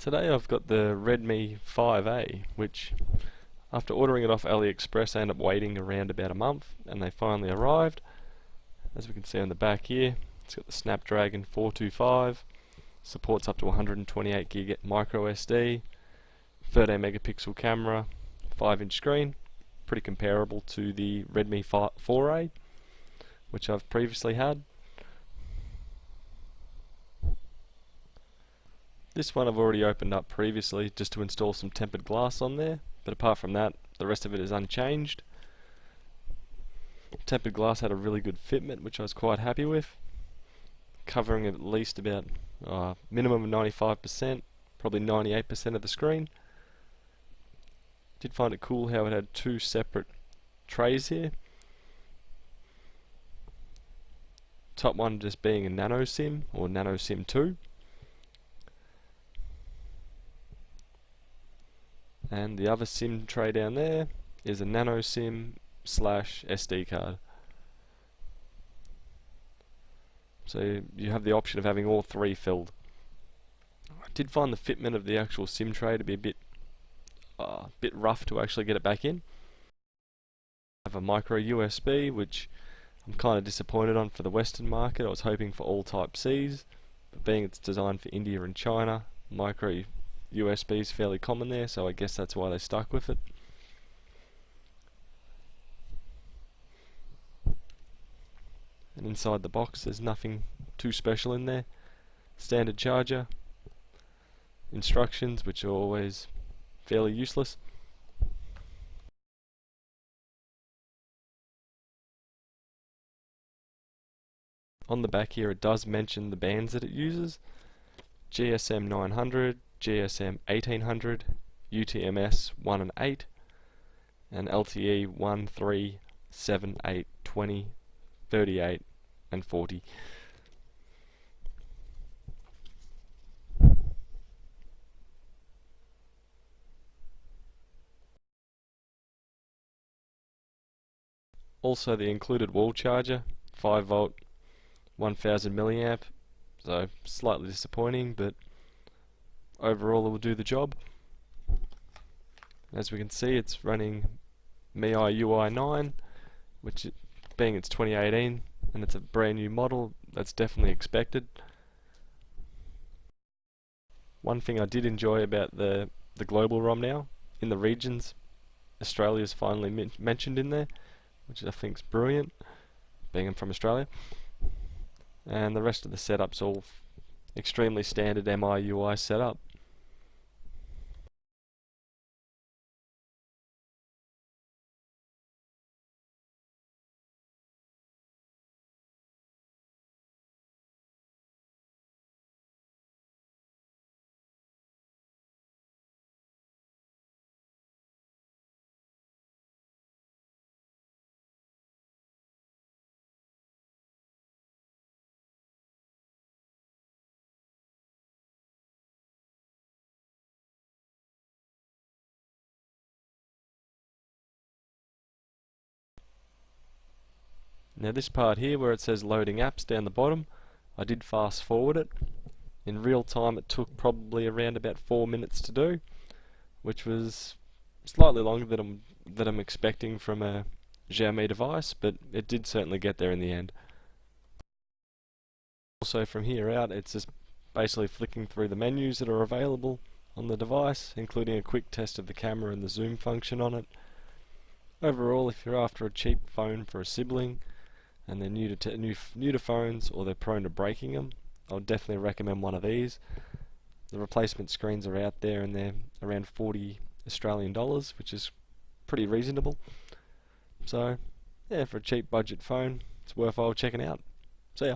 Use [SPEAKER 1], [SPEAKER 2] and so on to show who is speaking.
[SPEAKER 1] Today I've got the Redmi 5A, which after ordering it off AliExpress I ended up waiting around about a month and they finally arrived. As we can see on the back here, it's got the Snapdragon 425, supports up to 128 gig micro SD, 13 megapixel camera, 5-inch screen, pretty comparable to the Redmi 4A, which I've previously had. This one I've already opened up previously just to install some tempered glass on there, but apart from that, the rest of it is unchanged. Tempered glass had a really good fitment, which I was quite happy with, covering at least about minimum of 95%, probably 98% of the screen. Did find it cool how it had two separate trays here. Top one just being a nano SIM or nano SIM 2. And the other SIM tray down there is a nano SIM / SD card. So you have the option of having all three filled. I did find the fitment of the actual SIM tray to be a bit rough to actually get it back in. I have a micro USB, which I'm kind of disappointed on for the Western market. I was hoping for all Type Cs, but being it's designed for India and China, micro USB is fairly common there, so I guess that's why they stuck with it. And inside the box there's nothing too special in there. Standard charger, instructions which are always fairly useless. On the back here it does mention the bands that it uses: GSM 900, GSM 1800, UTMS 1 and 8, and LTE 1, 3, 7, 8, 20, 38 and 40. Also the included wall charger, 5 volt, 1000 milliamp, so slightly disappointing, but overall it will do the job. As we can see, it's running MIUI UI 9, which being it's 2018 and it's a brand new model, that's definitely expected. One thing I did enjoy about the global ROM now, in the regions, Australia's finally mentioned in there, which I think is brilliant, being I'm from Australia. And the rest of the setup's all extremely standard MIUI setup. Now this part here where it says loading apps down the bottom, I did fast forward it. In real time it took probably around about 4 minutes to do, which was slightly longer than I'm expecting from a Xiaomi device, but it did certainly get there in the end. Also from here out it's just basically flicking through the menus that are available on the device, including a quick test of the camera and the zoom function on it. Overall, if you're after a cheap phone for a sibling and they're new to phones or they're prone to breaking them, I would definitely recommend one of these. The replacement screens are out there and they're around 40 Australian dollars, which is pretty reasonable. So yeah, for a cheap budget phone, it's worthwhile checking out. See ya.